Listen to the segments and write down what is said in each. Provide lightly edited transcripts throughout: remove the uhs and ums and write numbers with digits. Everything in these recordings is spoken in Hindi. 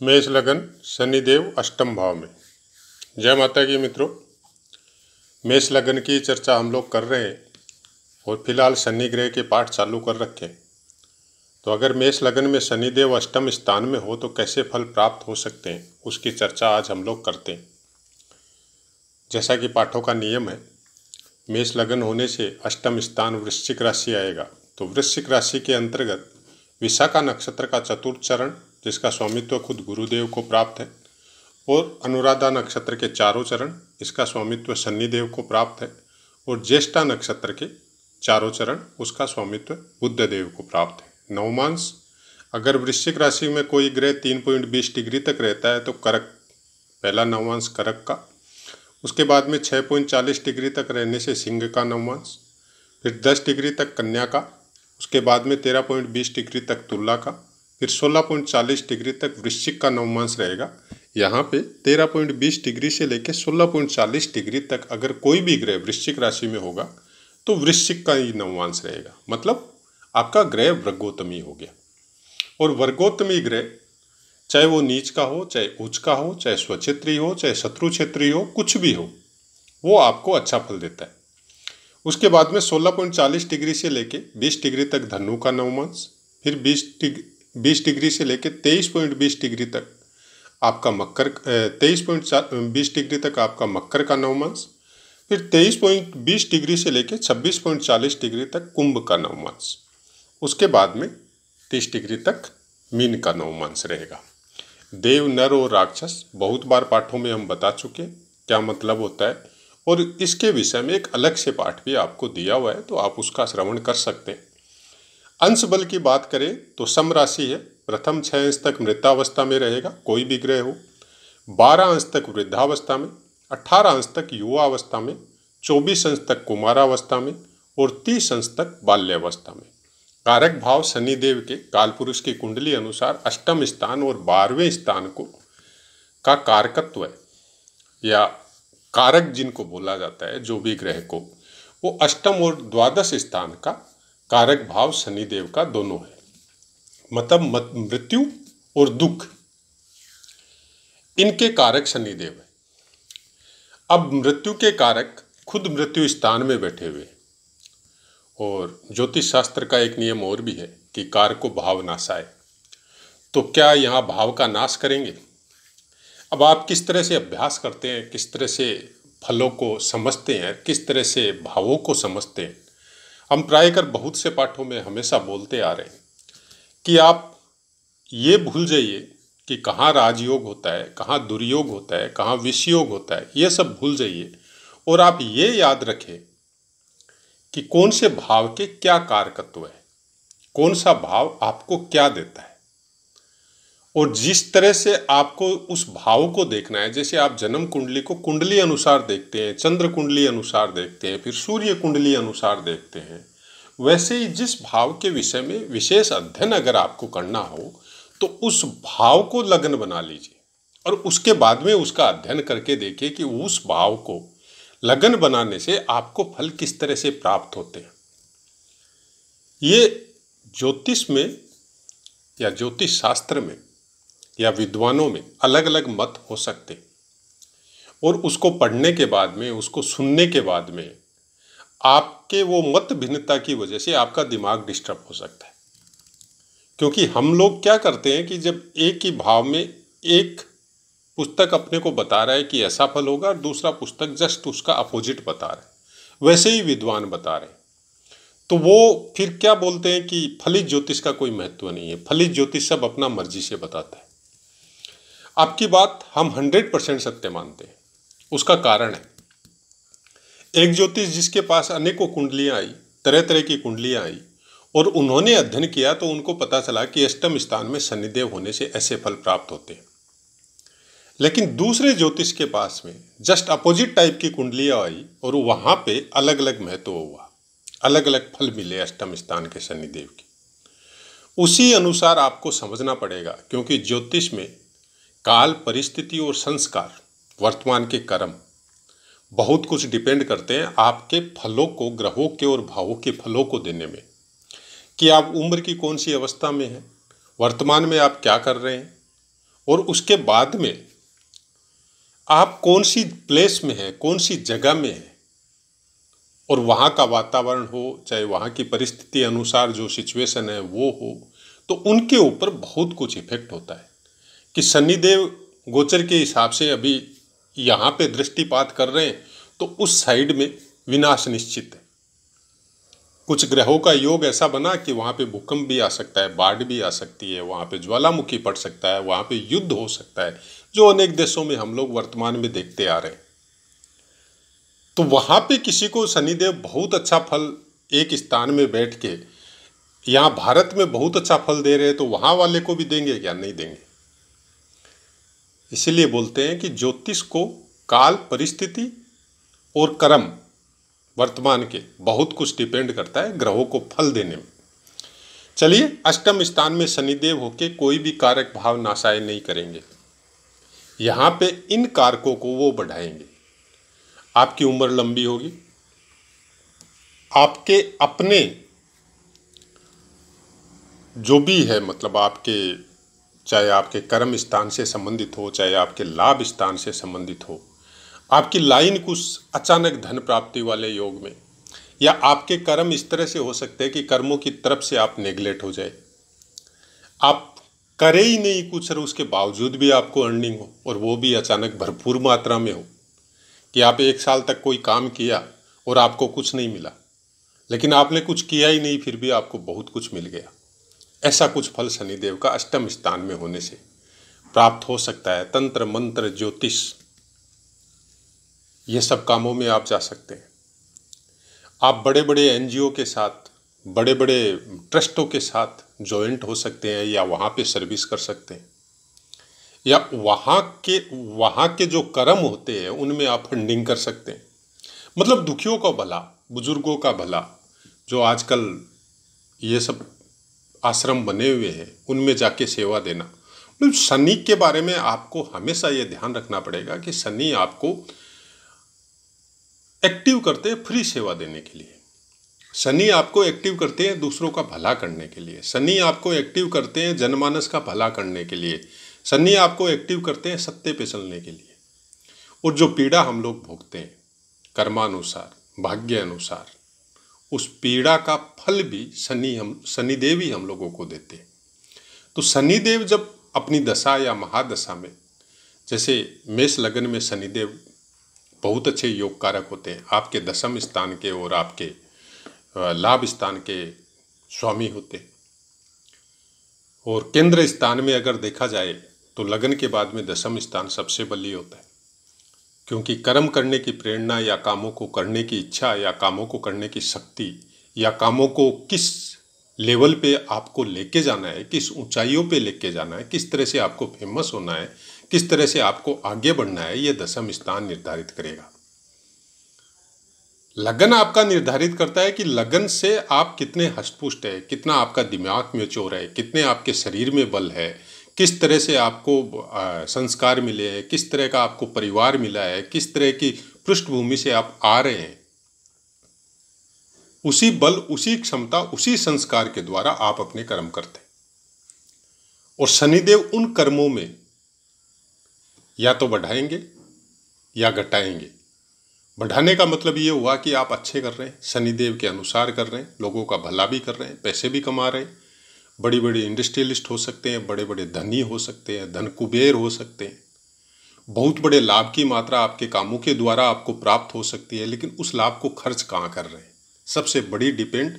मेष लगन शनिदेव अष्टम भाव में। जय माता की मित्रों, मेष लगन की चर्चा हम लोग कर रहे हैं और फिलहाल शनि ग्रह के पाठ चालू कर रखे हैं। तो अगर मेष लगन में शनिदेव अष्टम स्थान में हो तो कैसे फल प्राप्त हो सकते हैं, उसकी चर्चा आज हम लोग करते हैं। जैसा कि पाठों का नियम है, मेष लगन होने से अष्टम स्थान वृश्चिक राशि आएगा। तो वृश्चिक राशि के अंतर्गत विशाखा नक्षत्र का चतुर्थ चरण, जिसका स्वामित्व खुद गुरुदेव को प्राप्त है, और अनुराधा नक्षत्र के चारों चरण, इसका स्वामित्व शनिदेव को प्राप्त है, और ज्येष्ठा नक्षत्र के चारों चरण, उसका स्वामित्व बुध देव को प्राप्त है। नवमांश, अगर वृश्चिक राशि में कोई ग्रह 3.20 डिग्री तक रहता है तो करक, पहला नवमांश करक का। उसके बाद में 6.40 डिग्री तक रहने से सिंह का नवमांश, फिर 10 डिग्री तक कन्या का, उसके बाद में 13.20 डिग्री तक तुला का, फिर 16.40 डिग्री तक वृश्चिक का नवमांश रहेगा। यहाँ पे 13.20 डिग्री से लेकर 16.40 डिग्री तक अगर कोई भी ग्रह वृश्चिक राशि में होगा तो वृश्चिक का ही नवमांश रहेगा, मतलब आपका ग्रह वर्गोत्तमी हो गया। और वर्गोत्तमी ग्रह चाहे वो नीच का हो, चाहे उच्च का हो, चाहे स्वक्षेत्री हो, चाहे शत्रु क्षेत्री हो, कुछ भी हो, वो आपको अच्छा फल देता है। उसके बाद में 16.40 डिग्री से लेके 20 डिग्री तक धनु का नवमांश, फिर 20 डिग्री से लेके 23.20 डिग्री तक आपका मकर, 23.20 डिग्री तक आपका मकर का नवमांश, फिर 23.20 डिग्री से लेके 26.40 डिग्री तक कुंभ का नवमांश। उसके बाद में 30 डिग्री तक मीन का नवमांश रहेगा। देव, नर और राक्षस बहुत बार पाठों में हम बता चुके क्या मतलब होता है, और इसके विषय में एक अलग से पाठ भी आपको दिया हुआ है, तो आप उसका श्रवण कर सकते हैं। अंश बल की बात करें तो सम राशि है। प्रथम 6 अंश तक मृतावस्था में रहेगा, कोई भी ग्रह हो। 12 अंश तक वृद्धावस्था में, 18 अंश तक युवावस्था में, 24 अंश तक कुमारावस्था में, और 30 अंश तक बाल्यावस्था में। कारक भाव शनिदेव के कालपुरुष की कुंडली अनुसार अष्टम स्थान और 12वें स्थान को का कारकत्व है, या कारक जिनको बोला जाता है, जो भी ग्रह को, वो अष्टम और द्वादश स्थान का कारक भाव शनिदेव का दोनों है। मतलब मृत्यु और दुख, इनके कारक शनिदेव है। अब मृत्यु के कारक खुद मृत्यु स्थान में बैठे हुए, और ज्योतिष शास्त्र का एक नियम और भी है कि कारक को भाव नाशाय। तो क्या यहाँ भाव का नाश करेंगे? अब आप किस तरह से अभ्यास करते हैं, किस तरह से फलों को समझते हैं, किस तरह से भावों को समझते हैं, हम प्रायकर बहुत से पाठों में हमेशा बोलते आ रहे हैं कि आप ये भूल जाइए कि कहाँ राजयोग होता है, कहाँ दुर्योग होता है, कहाँ विषयोग होता है, ये सब भूल जाइए, और आप ये याद रखें कि कौन से भाव के क्या कारकत्व है, कौन सा भाव आपको क्या देता है। और जिस तरह से आपको उस भाव को देखना है, जैसे आप जन्म कुंडली को कुंडली अनुसार देखते हैं, चंद्र कुंडली अनुसार देखते हैं, फिर सूर्य कुंडली अनुसार देखते हैं, वैसे ही जिस भाव के विषय में विशेष अध्ययन अगर आपको करना हो तो उस भाव को लग्न बना लीजिए, और उसके बाद में उसका अध्ययन करके देखिए कि उस भाव को लग्न बनाने से आपको फल किस तरह से प्राप्त होते हैं। ये ज्योतिष में या ज्योतिष शास्त्र में या विद्वानों में अलग अलग मत हो सकते, और उसको पढ़ने के बाद में, उसको सुनने के बाद में आपके वो मत भिन्नता की वजह से आपका दिमाग डिस्टर्ब हो सकता है। क्योंकि हम लोग क्या करते हैं कि जब एक ही भाव में एक पुस्तक अपने को बता रहा है कि ऐसा फल होगा, और दूसरा पुस्तक जस्ट उसका अपोजिट बता रहा है, वैसे ही विद्वान बता रहे हैं, तो वो फिर क्या बोलते हैं कि फलित ज्योतिष का कोई महत्व नहीं है, फलित ज्योतिष सब अपना मर्जी से बताता है। आपकी बात हम 100% सत्य मानते हैं। उसका कारण है, एक ज्योतिष जिसके पास अनेकों कुंडलियां आई, तरह तरह की कुंडलियां आई, और उन्होंने अध्ययन किया तो उनको पता चला कि अष्टम स्थान में शनिदेव होने से ऐसे फल प्राप्त होते हैं। लेकिन दूसरे ज्योतिष के पास में जस्ट अपोजिट टाइप की कुंडलियां आई, और वहां पे अलग अलग महत्व हुआ, अलग अलग फल मिले अष्टम स्थान के शनिदेव के। उसी अनुसार आपको समझना पड़ेगा, क्योंकि ज्योतिष में काल, परिस्थिति और संस्कार, वर्तमान के कर्म, बहुत कुछ डिपेंड करते हैं आपके फलों को, ग्रहों के और भावों के फलों को देने में, कि आप उम्र की कौन सी अवस्था में हैं, वर्तमान में आप क्या कर रहे हैं, और उसके बाद में आप कौन सी प्लेस में है, कौन सी जगह में है, और वहाँ का वातावरण हो, चाहे वहाँ की परिस्थिति अनुसार जो सिचुएशन है वो हो, तो उनके ऊपर बहुत कुछ इफेक्ट होता है। कि शनिदेव गोचर के हिसाब से अभी यहाँ पे दृष्टिपात कर रहे हैं तो उस साइड में विनाश निश्चित है। कुछ ग्रहों का योग ऐसा बना कि वहाँ पे भूकंप भी आ सकता है, बाढ़ भी आ सकती है, वहाँ पे ज्वालामुखी पड़ सकता है, वहाँ पे युद्ध हो सकता है, जो अनेक देशों में हम लोग वर्तमान में देखते आ रहे हैं। तो वहाँ पे किसी को शनिदेव बहुत अच्छा फल एक स्थान में बैठ के, यहाँ भारत में बहुत अच्छा फल दे रहे हैं, तो वहाँ वाले को भी देंगे क्या? नहीं देंगे। इसीलिए बोलते हैं कि ज्योतिष को काल, परिस्थिति और कर्म वर्तमान के बहुत कुछ डिपेंड करता है ग्रहों को फल देने में। चलिए, अष्टम स्थान में शनिदेव होके कोई भी कारक भाव नाशाय नहीं करेंगे। यहाँ पे इन कारकों को वो बढ़ाएंगे। आपकी उम्र लंबी होगी, आपके अपने जो भी है, मतलब आपके, चाहे आपके कर्म स्थान से संबंधित हो, चाहे आपके लाभ स्थान से संबंधित हो, आपकी लाइन कुछ अचानक धन प्राप्ति वाले योग में, या आपके कर्म इस तरह से हो सकते हैं कि कर्मों की तरफ से आप नेग्लेक्ट हो जाए, आप करे ही नहीं कुछ और उसके बावजूद भी आपको अर्निंग हो, और वो भी अचानक भरपूर मात्रा में हो, कि आप 1 साल तक कोई काम किया और आपको कुछ नहीं मिला, लेकिन आपने कुछ किया ही नहीं फिर भी आपको बहुत कुछ मिल गया। ऐसा कुछ फल शनिदेव का अष्टम स्थान में होने से प्राप्त हो सकता है। तंत्र, मंत्र, ज्योतिष, ये सब कामों में आप जा सकते हैं। आप बड़े बड़े एनजीओ के साथ, बड़े बड़े ट्रस्टों के साथ जॉइंट हो सकते हैं, या वहाँ पे सर्विस कर सकते हैं, या वहाँ के जो कर्म होते हैं उनमें आप फंडिंग कर सकते हैं। मतलब दुखियों का भला, बुजुर्गों का भला, जो आजकल ये सब आश्रम बने हुए हैं उनमें जाके सेवा देना। मतलब शनि के बारे में आपको हमेशा ये ध्यान रखना पड़ेगा कि शनि आपको एक्टिव करते हैं फ्री सेवा देने के लिए। शनि आपको एक्टिव करते हैं दूसरों का भला करने के लिए। शनि आपको एक्टिव करते हैं जनमानस का भला करने के लिए। शनि आपको एक्टिव करते हैं सत्य पे चलने के लिए। और जो पीड़ा हम लोग भोगते हैं कर्मानुसार, भाग्य अनुसार, उस पीड़ा का फल भी शनिदेव ही हम लोगों को देते हैं। तो शनिदेव जब अपनी दशा या महादशा में, जैसे मेष लगन में शनिदेव बहुत अच्छे योग कारक होते हैं, आपके दशम स्थान के और आपके लाभ स्थान के स्वामी होते हैं। और केंद्र स्थान में अगर देखा जाए तो लगन के बाद में दशम स्थान सबसे बली होता है, क्योंकि कर्म करने की प्रेरणा, या कामों को करने की इच्छा, या कामों को करने की शक्ति, या कामों को किस लेवल पे आपको लेके जाना है, किस ऊंचाइयों पे लेके जाना है, किस तरह से आपको फेमस होना है, किस तरह से आपको आगे बढ़ना है, ये दशम स्थान निर्धारित करेगा। लगन आपका निर्धारित करता है कि लगन से आप कितने हष्टपुष्ट है, कितना आपका दिमाग में चोर है, कितने आपके शरीर में बल है, किस तरह से आपको संस्कार मिले हैं, किस तरह का आपको परिवार मिला है, किस तरह की पृष्ठभूमि से आप आ रहे हैं। उसी बल, उसी क्षमता, उसी संस्कार के द्वारा आप अपने कर्म करते हैं। और शनिदेव उन कर्मों में या तो बढ़ाएंगे या घटाएंगे। बढ़ाने का मतलब ये हुआ कि आप अच्छे कर रहे हैं, शनिदेव के अनुसार कर रहे हैं, लोगों का भला भी कर रहे हैं, पैसे भी कमा रहे हैं, बड़ी बड़ी इंडस्ट्रियलिस्ट हो सकते हैं, बड़े बड़े धनी हो सकते हैं, धन कुबेर हो सकते हैं, बहुत बड़े लाभ की मात्रा आपके कामों के द्वारा आपको प्राप्त हो सकती है। लेकिन उस लाभ को खर्च कहाँ कर रहे हैं, सबसे बड़ी डिपेंड,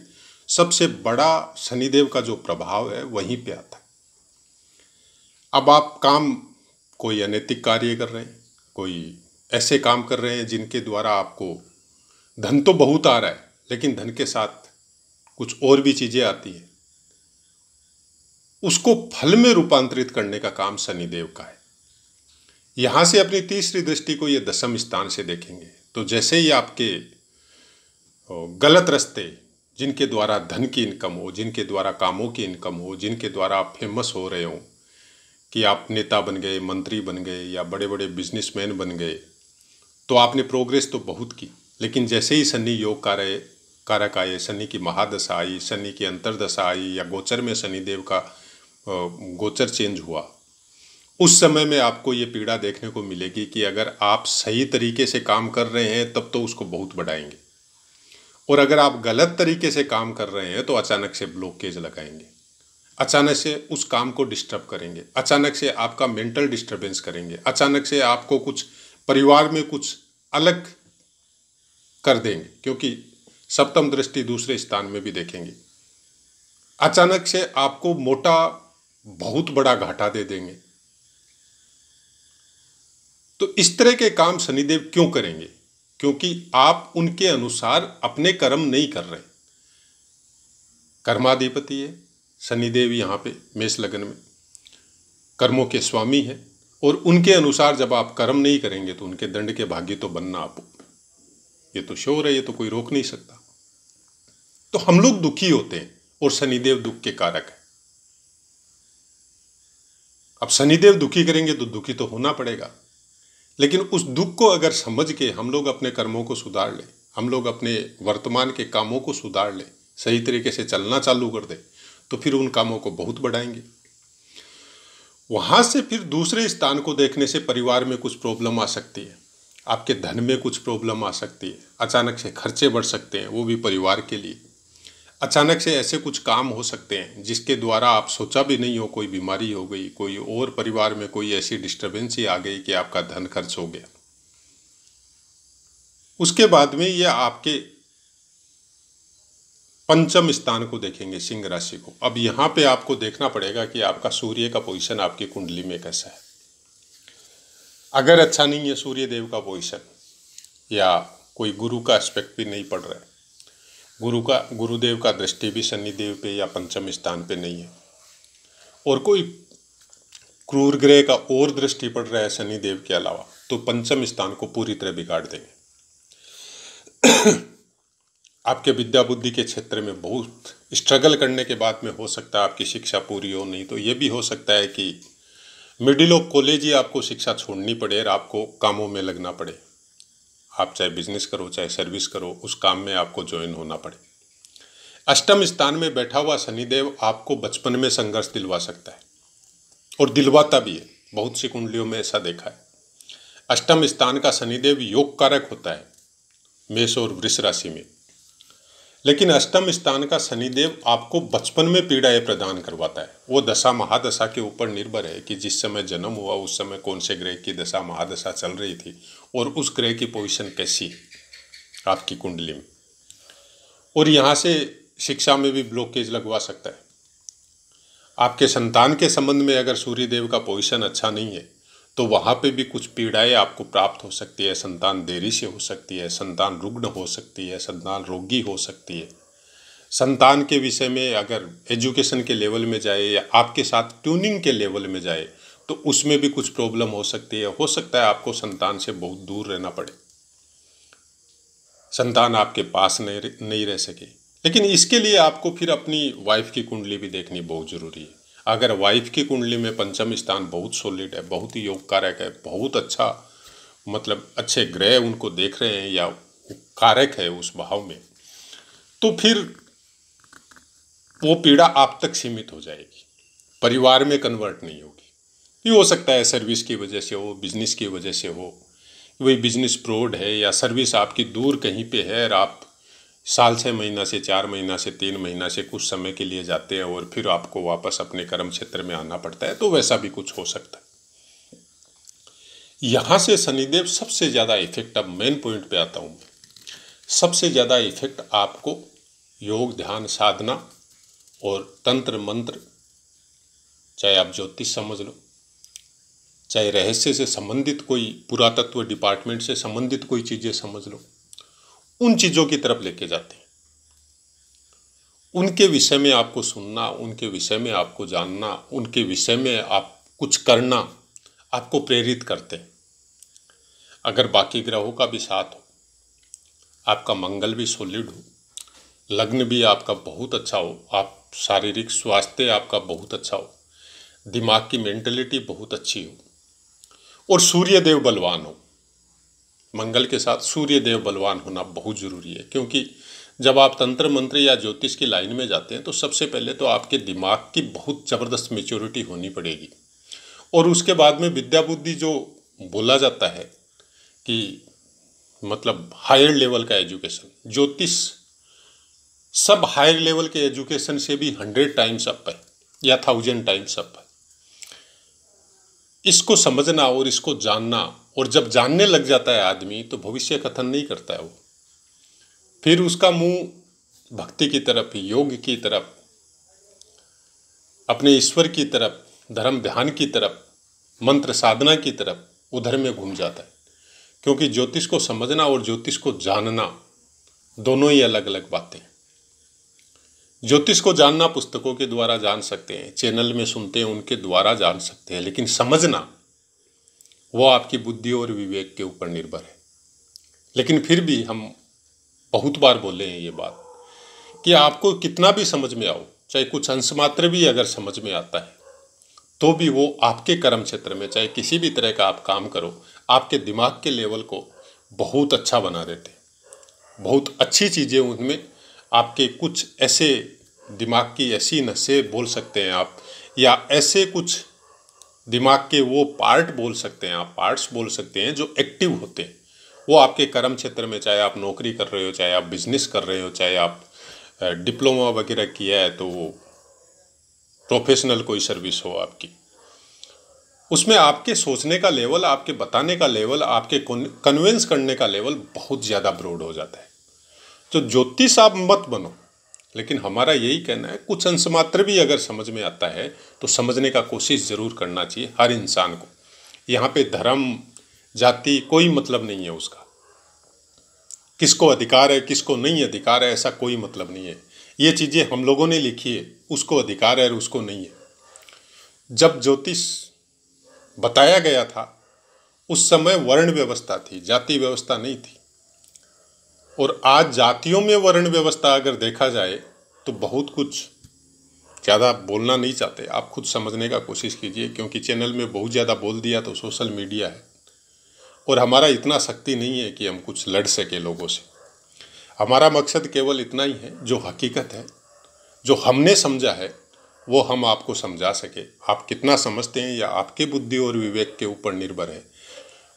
सबसे बड़ा शनिदेव का जो प्रभाव है वहीं पे आता है। अब आप काम, कोई अनैतिक कार्य कर रहे हैं, कोई ऐसे काम कर रहे हैं जिनके द्वारा आपको धन तो बहुत आ रहा है, लेकिन धन के साथ कुछ और भी चीजें आती हैं, उसको फल में रूपांतरित करने का काम शनिदेव का है। यहां से अपनी तीसरी दृष्टि को ये दशम स्थान से देखेंगे तो जैसे ही आपके गलत रास्ते, जिनके द्वारा धन की इनकम हो, जिनके द्वारा कामों की इनकम हो, जिनके द्वारा आप फेमस हो रहे हो, कि आप नेता बन गए, मंत्री बन गए, या बड़े बड़े बिजनेसमैन बन गए, तो आपने प्रोग्रेस तो बहुत की, लेकिन जैसे ही शनि योग कारक आए, शनि की महादशा आई, शनि की अंतरदशा आई, या गोचर में शनिदेव का गोचर चेंज हुआ, उस समय में आपको ये पीड़ा देखने को मिलेगी कि अगर आप सही तरीके से काम कर रहे हैं तब तो उसको बहुत बढ़ाएंगे, और अगर आप गलत तरीके से काम कर रहे हैं तो अचानक से ब्लॉकेज लगाएंगे, अचानक से उस काम को डिस्टर्ब करेंगे, अचानक से आपका मेंटल डिस्टर्बेंस करेंगे, अचानक से आपको कुछ परिवार में कुछ अलग कर देंगे, क्योंकि सप्तम दृष्टि दूसरे स्थान में भी देखेंगे। अचानक से आपको मोटा बहुत बड़ा घाटा दे देंगे। तो इस तरह के काम शनिदेव क्यों करेंगे? क्योंकि आप उनके अनुसार अपने कर्म नहीं कर रहे। कर्माधिपति है शनिदेव, यहाँ पे मेष लग्न में कर्मों के स्वामी है, और उनके अनुसार जब आप कर्म नहीं करेंगे तो उनके दंड के भागी तो बनना आप, ये तो श्योर है, ये तो कोई रोक नहीं सकता। तो हम लोग दुखी होते हैं और शनिदेव दुख के कारक है। अब शनिदेव दुखी करेंगे तो दुखी तो होना पड़ेगा, लेकिन उस दुख को अगर समझ के हम लोग अपने कर्मों को सुधार लें, हम लोग अपने वर्तमान के कामों को सुधार लें, सही तरीके से चलना चालू कर दें, तो फिर उन कामों को बहुत बढ़ाएंगे। वहां से फिर दूसरे स्थान को देखने से परिवार में कुछ प्रॉब्लम आ सकती है, आपके धन में कुछ प्रॉब्लम आ सकती है, अचानक से खर्चे बढ़ सकते हैं, वो भी परिवार के लिए। अचानक से ऐसे कुछ काम हो सकते हैं जिसके द्वारा आप सोचा भी नहीं हो, कोई बीमारी हो गई, कोई और परिवार में कोई ऐसी डिस्टर्बेंस ही आ गई कि आपका धन खर्च हो गया। उसके बाद में ये आपके पंचम स्थान को देखेंगे, सिंह राशि को। अब यहां पे आपको देखना पड़ेगा कि आपका सूर्य का पोजीशन आपकी कुंडली में कैसा है। अगर अच्छा नहीं है सूर्य देव का पोजीशन, या कोई गुरु का एस्पेक्ट भी नहीं पड़ रहा है, गुरुदेव का दृष्टि भी शनिदेव पे या पंचम स्थान पे नहीं है, और कोई क्रूर ग्रह का और दृष्टि पड़ रहा है शनिदेव के अलावा, तो पंचम स्थान को पूरी तरह बिगाड़ देंगे। आपके विद्या बुद्धि के क्षेत्र में बहुत स्ट्रगल करने के बाद में हो सकता है आपकी शिक्षा पूरी हो, नहीं तो ये भी हो सकता है कि मिडिल ऑफ कॉलेज ही आपको शिक्षा छोड़नी पड़े और आपको कामों में लगना पड़े। आप चाहे बिजनेस करो चाहे सर्विस करो, उस काम में आपको ज्वाइन होना पड़े। अष्टम स्थान में बैठा हुआ शनिदेव आपको बचपन में संघर्ष दिलवा सकता है, और दिलवाता भी है। बहुत सी कुंडलियों में ऐसा देखा है। अष्टम स्थान का शनिदेव योग कारक होता है मेष और वृष राशि में, लेकिन अष्टम स्थान का शनिदेव आपको बचपन में पीड़ाएं प्रदान करवाता है। वो दशा महादशा के ऊपर निर्भर है कि जिस समय जन्म हुआ उस समय कौन से ग्रह की दशा महादशा चल रही थी, और उस ग्रह की पोजीशन कैसी आपकी कुंडली में, और यहाँ से शिक्षा में भी ब्लॉकेज लगवा सकता है। आपके संतान के संबंध में अगर सूर्यदेव का पोजीशन अच्छा नहीं है तो वहाँ पे भी कुछ पीड़ाएं आपको प्राप्त हो सकती है। संतान देरी से हो सकती है, संतान रुग्ण हो सकती है, संतान रोगी हो सकती है। संतान के विषय में अगर एजुकेशन के लेवल में जाए या आपके साथ ट्यूनिंग के लेवल में जाए तो उसमें भी कुछ प्रॉब्लम हो सकती है। हो सकता है आपको संतान से बहुत दूर रहना पड़े, संतान आपके पास नहीं रह सके। लेकिन इसके लिए आपको फिर अपनी वाइफ की कुंडली भी देखनी बहुत ज़रूरी है। अगर वाइफ की कुंडली में पंचम स्थान बहुत सॉलिड है, बहुत ही योग कारक है, बहुत अच्छा मतलब अच्छे ग्रह उनको देख रहे हैं या कारक है उस भाव में, तो फिर वो पीड़ा आप तक सीमित हो जाएगी, परिवार में कन्वर्ट नहीं होगी। ये हो सकता है सर्विस की वजह से हो, बिजनेस की वजह से हो, वही बिजनेस फ्रॉड है या सर्विस आपकी दूर कहीं पे है और आप साल 6 महीना से 4 महीना से 3 महीना से कुछ समय के लिए जाते हैं और फिर आपको वापस अपने कर्म क्षेत्र में आना पड़ता है, तो वैसा भी कुछ हो सकता है। यहाँ से शनिदेव सबसे ज़्यादा इफेक्ट, अब मेन पॉइंट पे आता हूँ, सबसे ज़्यादा इफेक्ट आपको योग ध्यान साधना और तंत्र मंत्र, चाहे आप ज्योतिष समझ लो, चाहे रहस्य से संबंधित कोई पुरातत्व डिपार्टमेंट से संबंधित कोई चीज़ें समझ लो, उन चीज़ों की तरफ लेके जाते हैं। उनके विषय में आपको सुनना, उनके विषय में आपको जानना, उनके विषय में आप कुछ करना आपको प्रेरित करते हैं। अगर बाकी ग्रहों का भी साथ हो, आपका मंगल भी सॉलिड हो, लग्न भी आपका बहुत अच्छा हो, आप शारीरिक स्वास्थ्य आपका बहुत अच्छा हो, दिमाग की मेंटलिटी बहुत अच्छी हो, और सूर्य देव बलवान हो। मंगल के साथ सूर्य देव बलवान होना बहुत ज़रूरी है, क्योंकि जब आप तंत्र मंत्र या ज्योतिष की लाइन में जाते हैं तो सबसे पहले तो आपके दिमाग की बहुत ज़बरदस्त मेच्योरिटी होनी पड़ेगी, और उसके बाद में विद्या बुद्धि जो बोला जाता है कि मतलब हायर लेवल का एजुकेशन, ज्योतिष सब हायर लेवल के एजुकेशन से भी 100 टाइम्स अप है या 1000 टाइम्स अप है। इसको समझना और इसको जानना, और जब जानने लग जाता है आदमी तो भविष्य कथन नहीं करता है वो, फिर उसका मुंह भक्ति की तरफ, योग की तरफ, अपने ईश्वर की तरफ, धर्म ध्यान की तरफ, मंत्र साधना की तरफ उधर में घूम जाता है। क्योंकि ज्योतिष को समझना और ज्योतिष को जानना दोनों ही अलग अलग बातें हैं। ज्योतिष को जानना पुस्तकों के द्वारा जान सकते हैं, चैनल में सुनते हैं उनके द्वारा जान सकते हैं, लेकिन समझना वो आपकी बुद्धि और विवेक के ऊपर निर्भर है। लेकिन फिर भी हम बहुत बार बोले हैं ये बात कि आपको कितना भी समझ में आओ, चाहे कुछ अंश मात्र भी अगर समझ में आता है, तो भी वो आपके कर्म क्षेत्र में चाहे किसी भी तरह का आप काम करो, आपके दिमाग के लेवल को बहुत अच्छा बना देते हैं। बहुत अच्छी चीज़ें उनमें, आपके कुछ ऐसे दिमाग की ऐसी नसें बोल सकते हैं आप, या ऐसे कुछ दिमाग के वो पार्ट बोल सकते हैं आप, पार्ट्स बोल सकते हैं जो एक्टिव होते हैं, वो आपके कर्म क्षेत्र में, चाहे आप नौकरी कर रहे हो, चाहे आप बिजनेस कर रहे हो, चाहे आप डिप्लोमा वगैरह किया है तो वो प्रोफेशनल कोई सर्विस हो आपकी, उसमें आपके सोचने का लेवल, आपके बताने का लेवल, आपके कन्विंस करने का लेवल बहुत ज़्यादा ब्रॉड हो जाता है। तो ज्योतिष आप मत बनो, लेकिन हमारा यही कहना है कुछ अंश मात्र भी अगर समझ में आता है तो समझने का कोशिश ज़रूर करना चाहिए हर इंसान को। यहाँ पे धर्म जाति कोई मतलब नहीं है उसका, किसको अधिकार है किसको नहीं अधिकार है ऐसा कोई मतलब नहीं है। ये चीज़ें हम लोगों ने लिखी है, उसको अधिकार है और उसको नहीं है। जब ज्योतिष बताया गया था उस समय वर्ण व्यवस्था थी, जाति व्यवस्था नहीं थी। और आज जातियों में वर्ण व्यवस्था अगर देखा जाए तो बहुत कुछ, ज़्यादा बोलना नहीं चाहते, आप खुद समझने का कोशिश कीजिए, क्योंकि चैनल में बहुत ज़्यादा बोल दिया तो सोशल मीडिया है और हमारा इतना शक्ति नहीं है कि हम कुछ लड़ सके लोगों से। हमारा मकसद केवल इतना ही है, जो हकीकत है, जो हमने समझा है वो हम आपको समझा सके। आप कितना समझते हैं या आपके बुद्धि और विवेक के ऊपर निर्भर है।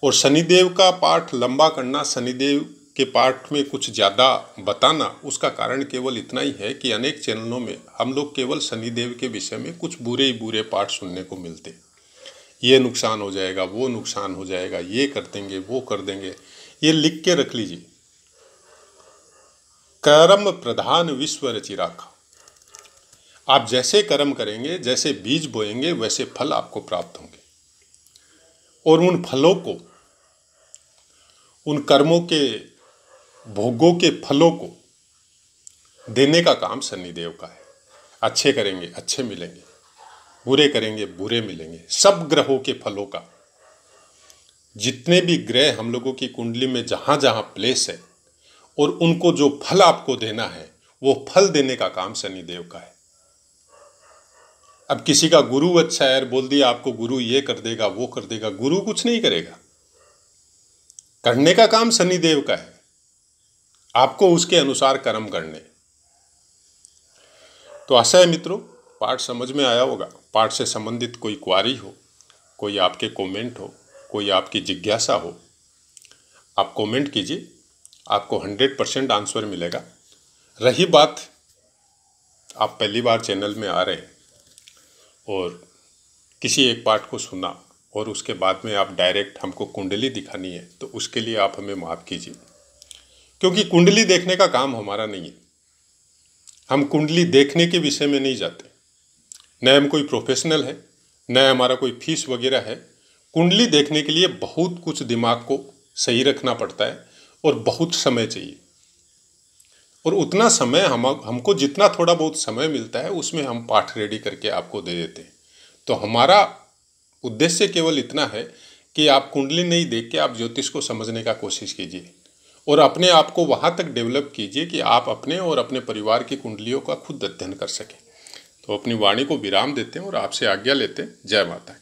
और शनिदेव का पाठ लंबा करना, शनिदेव के पाठ में कुछ ज़्यादा बताना, उसका कारण केवल इतना ही है कि अनेक चैनलों में हम लोग केवल शनिदेव के विषय में कुछ बुरे ही बुरे पाठ सुनने को मिलते। ये नुकसान हो जाएगा, वो नुकसान हो जाएगा, ये कर देंगे, वो कर देंगे। ये लिख के रख लीजिए, कर्म प्रधान विश्व रचि राखा। आप जैसे कर्म करेंगे, जैसे बीज बोएंगे, वैसे फल आपको प्राप्त होंगे। और उन फलों को, उन कर्मों के भोगों के फलों को देने का काम शनिदेव का है। अच्छे करेंगे अच्छे मिलेंगे, बुरे करेंगे बुरे मिलेंगे। सब ग्रहों के फलों का, जितने भी ग्रह हम लोगों की कुंडली में जहाँ जहाँ प्लेस है, और उनको जो फल आपको देना है वो फल देने का काम शनिदेव का है। अब किसी का गुरु अच्छा है, बोल दिया आपको गुरु ये कर देगा वो कर देगा, गुरु कुछ नहीं करेगा। करने का काम शनिदेव का है, आपको उसके अनुसार कर्म करने। तो आशा है मित्रों पाठ समझ में आया होगा। पाठ से संबंधित कोई क्वारी हो, कोई आपके कमेंट हो, कोई आपकी जिज्ञासा हो, आप कमेंट कीजिए, आपको 100% आंसर मिलेगा। रही बात, आप पहली बार चैनल में आ रहे हैं और किसी एक पाठ को सुना और उसके बाद में आप डायरेक्ट हमको कुंडली दिखानी है, तो उसके लिए आप हमें माफ़ कीजिए, क्योंकि कुंडली देखने का काम हमारा नहीं है। हम कुंडली देखने के विषय में नहीं जाते, न हम कोई प्रोफेशनल है, न हमारा कोई फीस वगैरह है। कुंडली देखने के लिए बहुत कुछ दिमाग को सही रखना पड़ता है और बहुत समय चाहिए। और उतना समय हमको जितना थोड़ा बहुत समय मिलता है उसमें हम पाठ रेडी करके आपको दे देते हैं। तो हमारा उद्देश्य केवल इतना है कि आप कुंडली नहीं देख के आप ज्योतिष को समझने का कोशिश कीजिए और अपने आप को वहाँ तक डेवलप कीजिए कि आप अपने और अपने परिवार की कुंडलियों का खुद अध्ययन कर सकें। तो अपनी वाणी को विराम देते हैं और आपसे आज्ञा लेते हैं। जय माता।